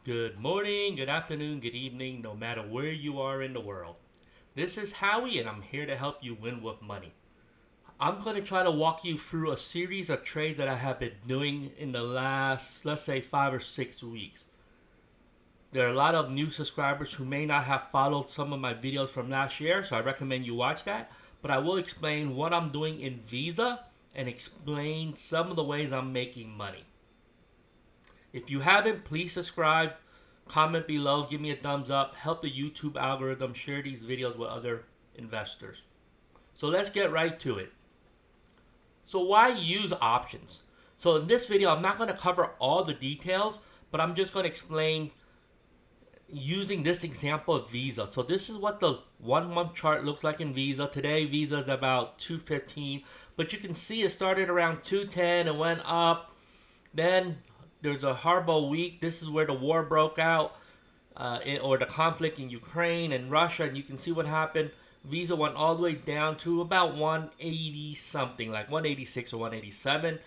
Good morning, good afternoon, good evening, no matter where you are in the world. This is Howie, and I'm here to help you win with money. I'm going to try to walk you through a series of trades that I have been doing in the last, let's say, 5 or 6 weeks. There are a lot of new subscribers who may not have followed some of my videos from last year, so I recommend you watch that. But I will explain what I'm doing in Visa and explain some of the ways I'm making money. If you haven't, please subscribe, comment below, give me a thumbs up, help the YouTube algorithm share these videos with other investors. So let's get right to it. So why use options? So in this video, I'm not going to cover all the details, but I'm just going to explain using this example of Visa. So this is what the 1 month chart looks like in Visa. Today, Visa is about 215, but you can see it started around 210 and went up. Then there's a horrible week. This is where the war broke out, or the conflict in Ukraine and Russia, and you can see what happened. Visa went all the way down to about 180 something, like 186 or 187,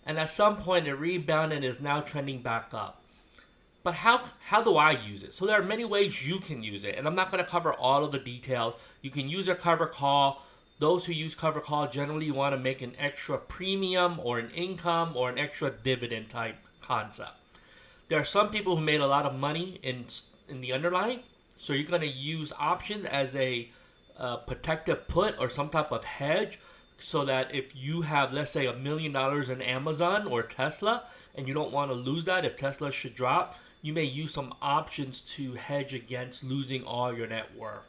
and at some point it rebounded and is now trending back up. But how do I use it? So there are many ways you can use it, and I'm not going to cover all of the details. You can use a cover call. Those who use cover call generally want to make an extra premium or an income or an extra dividend type concept. There are some people who made a lot of money in the underlying, so you're going to use options as a protective put or some type of hedge, so that if you have, let's say, $1 million in Amazon or Tesla, and you don't want to lose that if Tesla should drop, you may use some options to hedge against losing all your net worth.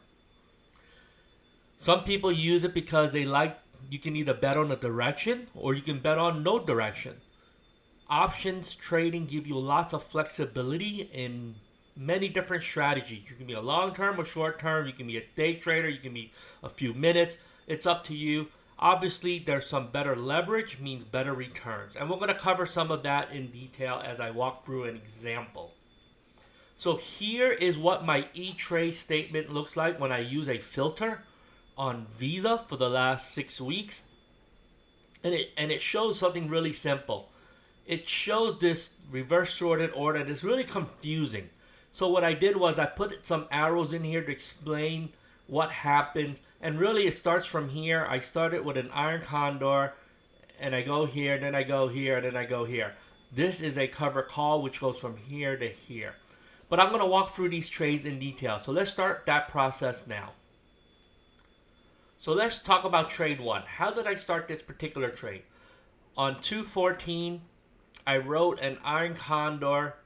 Some people use it because they like, you can either bet on a direction or you can bet on no direction. Options trading give you lots of flexibility in many different strategies. You can be a long term or short term. You can be a day trader. You can be a few minutes. It's up to you. Obviously, there's some better leverage, means better returns. And we're going to cover some of that in detail as I walk through an example. So here is what my ETrade statement looks like when I use a filter on Visa for the last 6 weeks. And it shows something really simple. It shows this reverse sorted order that's really confusing. So what I did was I put some arrows in here to explain what happens. And really it starts from here. I started with an iron condor, and I go here, then I go here, then I go here. This is a cover call which goes from here to here. But I'm going to walk through these trades in detail. So let's start that process now. So let's talk about trade 1. How did I start this particular trade? On 214, I wrote an iron condor,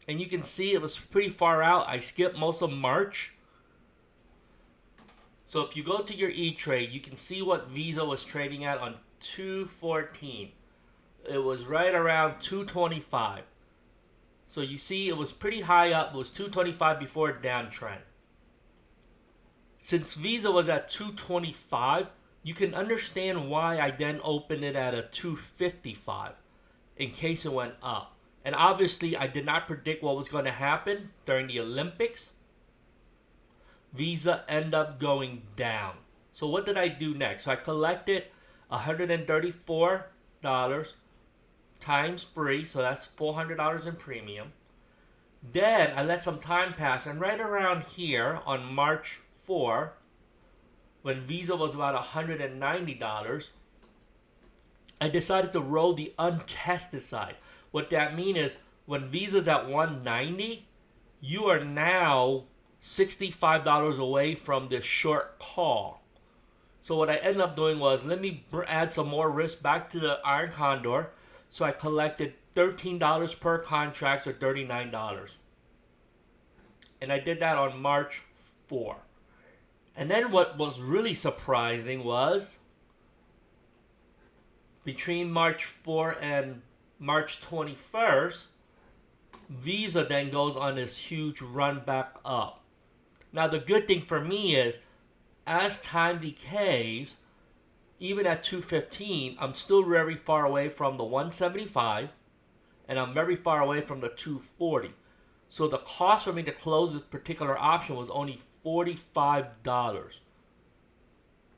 and you can see it was pretty far out. I skipped most of March. So if you go to your ETrade, you can see what Visa was trading at on 214. It was right around 225. So you see it was pretty high up. It was 225 before a downtrend. Since Visa was at 225, you can understand why I then opened it at a 255 in case it went up. And obviously, I did not predict what was going to happen during the Olympics. Visa ended up going down. So what did I do next? So I collected $134 times 3, so that's $400 in premium. Then I let some time pass, and right around here on March 4, when Visa was about $190, I decided to roll the untested side. What that means is when Visa's at 190, you are now $65 away from this short call. So what I ended up doing was, let me add some more risk back to the iron condor. So I collected $13 per contract, or $39. And I did that on March 4. And then what was really surprising was between March 4 and March 21st, Visa then goes on this huge run back up. Now the good thing for me is, as time decays, even at 215, I'm still very far away from the 175, and I'm very far away from the 240. So the cost for me to close this particular option was only $45.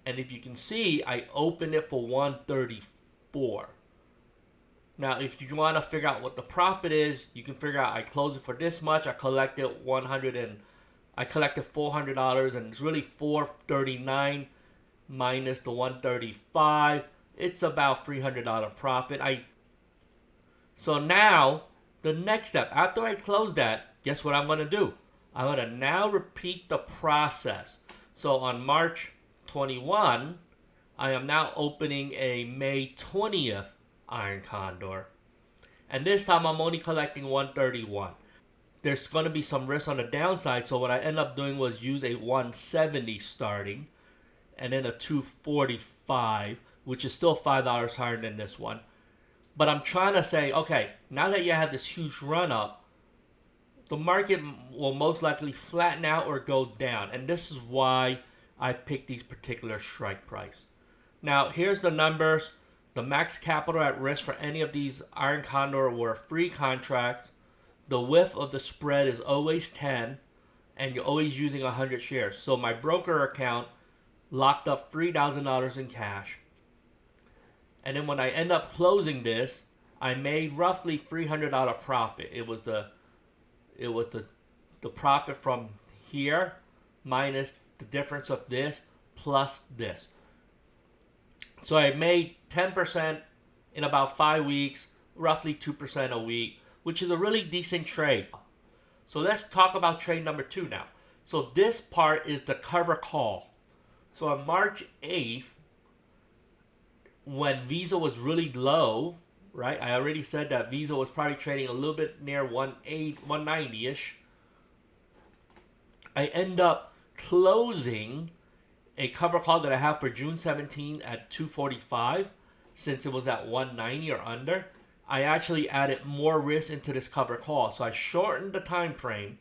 And if you can see, I opened it for 134. Now, if you want to figure out what the profit is, you can figure out I closed it for this much. I collected $400, and it's really $439 minus the $135. It's about $300 profit. So now the next step after I close that, guess what I'm going to do? I'm going to now repeat the process. So on March 21, I am now opening a May 20th Iron Condor. And this time I'm only collecting 131. There's going to be some risk on the downside. So what I ended up doing was use a 170 starting and then a 245, which is still $5 higher than this one. But I'm trying to say, okay, now that you have this huge run up, the market will most likely flatten out or go down. And this is why I picked these particular strike price. Now, here's the numbers. The max capital at risk for any of these Iron Condor were free contracts. The width of the spread is always 10, and you're always using 100 shares. So my broker account locked up $3,000 in cash. And then when I end up closing this, I made roughly $300 profit. It was the profit from here minus the difference of this plus this. So I made 10% in about 5 weeks, roughly 2% a week, which is a really decent trade. So let's talk about trade number 2 now. So this part is the cover call. So on March 8th, when Visa was really low, right? I already said that Visa was probably trading a little bit near 190-ish. I end up closing a cover call that I have for June 17 at 245. Since it was at 190 or under, I actually added more risk into this cover call. So I shortened the time frame,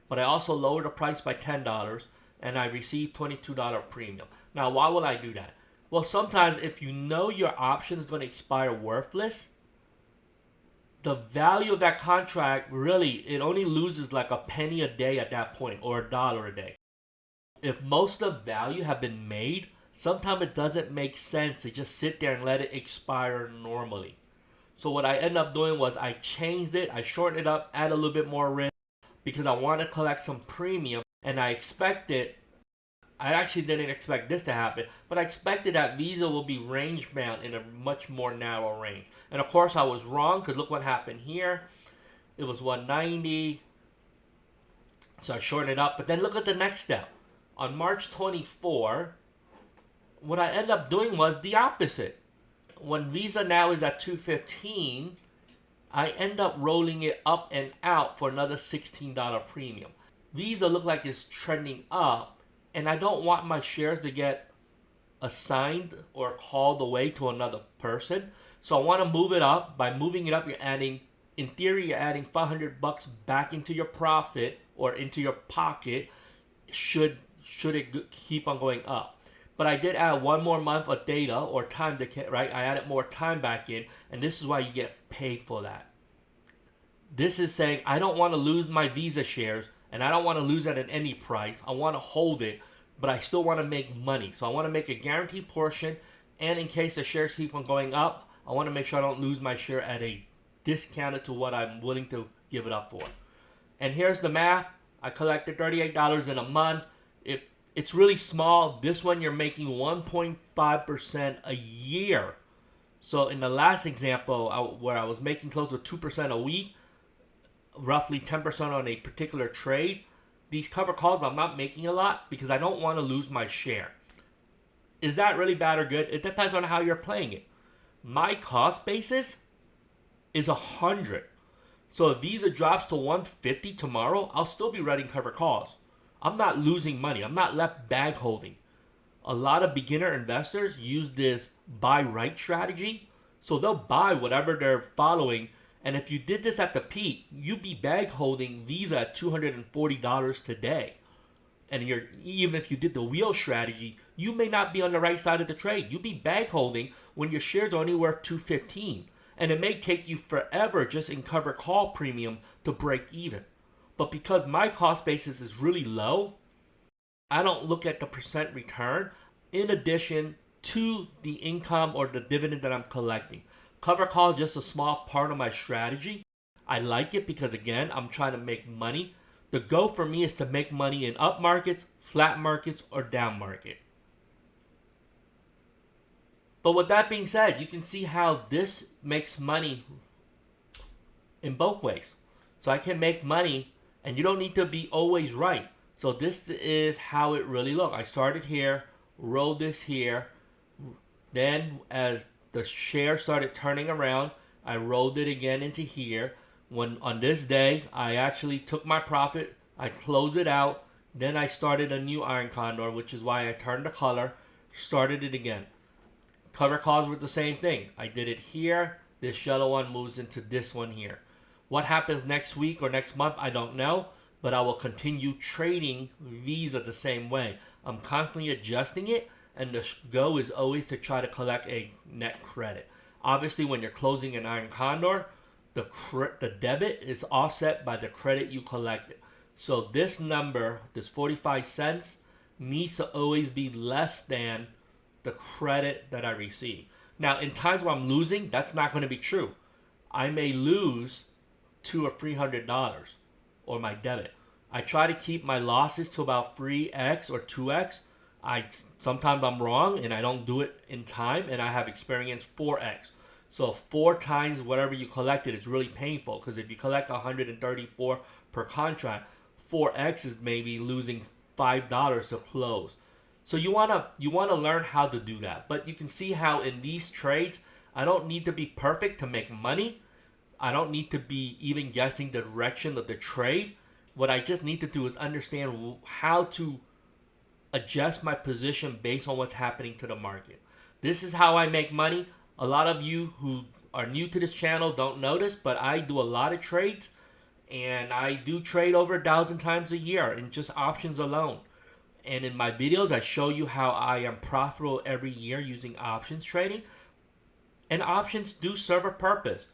but I also lowered the price by $10, and I received $22 premium. Now, why will I do that? Well, sometimes if you know your option is going to expire worthless, the value of that contract really, it only loses like a penny a day at that point, or $1 a day. If most of the value have been made, sometimes it doesn't make sense to just sit there and let it expire normally. So what I ended up doing was I changed it, I shortened it up, add a little bit more risk because I want to collect some premium, and I actually didn't expect this to happen, but I expected that Visa will be range bound in a much more narrow range. And of course I was wrong, because look what happened here. It was 190. So I shortened it up. But then look at the next step. On March 24, what I ended up doing was the opposite. When Visa now is at 215, I end up rolling it up and out for another $16 premium. Visa looked like it's trending up, and I don't want my shares to get assigned or called away to another person. So I want to move it up. By moving it up, in theory, you're adding $500 back into your profit or into your pocket should it keep on going up. But I did add one more month of data or time right? I added more time back in, and this is why you get paid for that. This is saying I don't want to lose my Visa shares, and I don't want to lose that at any price. I want to hold it, but I still want to make money. So I want to make a guaranteed portion, and in case the shares keep on going up, I want to make sure I don't lose my share at a discounted to what I'm willing to give it up for. And here's the math. I collected $38 in a month. It's really small. This one you're making 1.5% a year. So in the last example, where I was making close to 2% a week, roughly 10% on a particular trade, these cover calls I'm not making a lot because I don't want to lose my share. Is that really bad or good? It depends on how you're playing it. My cost basis is 100. So if Visa drops to 150 tomorrow, I'll still be writing cover calls. I'm not losing money. I'm not left bag holding. A lot of beginner investors use this buy right strategy. So they'll buy whatever they're following. And if you did this at the peak, you'd be bag holding Visa at $240 today. And even if you did the wheel strategy, you may not be on the right side of the trade. You'd be bag holding when your shares are only worth $215. And it may take you forever just in cover call premium to break even. But because my cost basis is really low, I don't look at the percent return in addition to the income or the dividend that I'm collecting. Cover call is just a small part of my strategy. I like it because, again, I'm trying to make money. The goal for me is to make money in up markets, flat markets, or down market. But with that being said, you can see how this makes money in both ways. So I can make money, and you don't need to be always right. So this is how it really looks. I started here, rolled this here. Then as the share started turning around, I rolled it again into here. When on this day, I actually took my profit, I closed it out. Then I started a new iron condor, which is why I turned the color, started it again. Cover calls were the same thing. I did it here. This yellow one moves into this one here. What happens next week or next month, I don't know, but I will continue trading Visa the same way. I'm constantly adjusting it, and the goal is always to try to collect a net credit. Obviously, when you're closing an iron condor, the debit is offset by the credit you collected. So this number, this 45 cents, needs to always be less than the credit that I receive. Now, in times where I'm losing, that's not going to be true. I may lose $200 or $300 or my debit. I try to keep my losses to about 3x or 2x. Sometimes I'm wrong and I don't do it in time, and I have experienced 4x. So 4 times whatever you collected is really painful, because if you collect 134 per contract, 4x is maybe losing $5 to close. So you wanna learn how to do that. But you can see how in these trades, I don't need to be perfect to make money. I don't need to be even guessing the direction of the trade. What I just need to do is understand how to adjust my position based on what's happening to the market. This is how I make money. A lot of you who are new to this channel don't know this, but I do a lot of trades, and I do trade over 1,000 times a year in just options alone. And in my videos, I show you how I am profitable every year using options trading. And options do serve a purpose.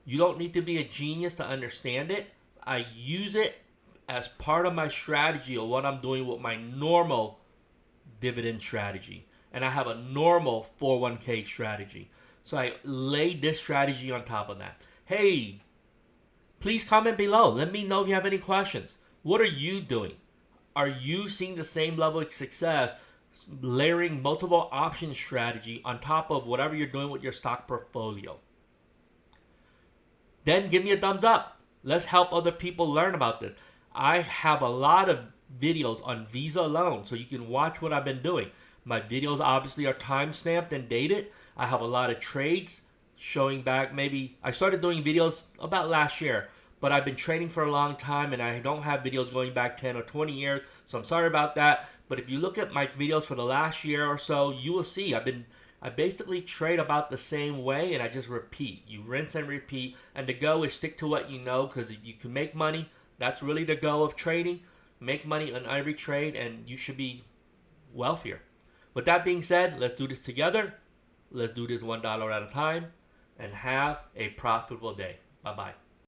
You don't need to be a genius to understand it. I use it as part of my strategy of what I'm doing with my normal dividend strategy. And I have a normal 401k strategy. So I laid this strategy on top of that. Hey, please comment below. Let me know if you have any questions. What are you doing? Are you seeing the same level of success layering multiple option strategy on top of whatever you're doing with your stock portfolio? Then give me a thumbs up. Let's help other people learn about this. I have a lot of videos on Visa alone, so you can watch what I've been doing. My videos obviously are time-stamped and dated. I have a lot of trades showing back. Maybe I started doing videos about last year, but I've been trading for a long time, and I don't have videos going back 10 or 20 years, so I'm sorry about that. But if you look at my videos for the last year or so, you will see I basically trade about the same way, and I just repeat. You rinse and repeat, and the goal is stick to what you know, because if you can make money, that's really the goal of trading. Make money on every trade, and you should be wealthier. With that being said, let's do this together. Let's do this $1 at a time, and have a profitable day. Bye-bye.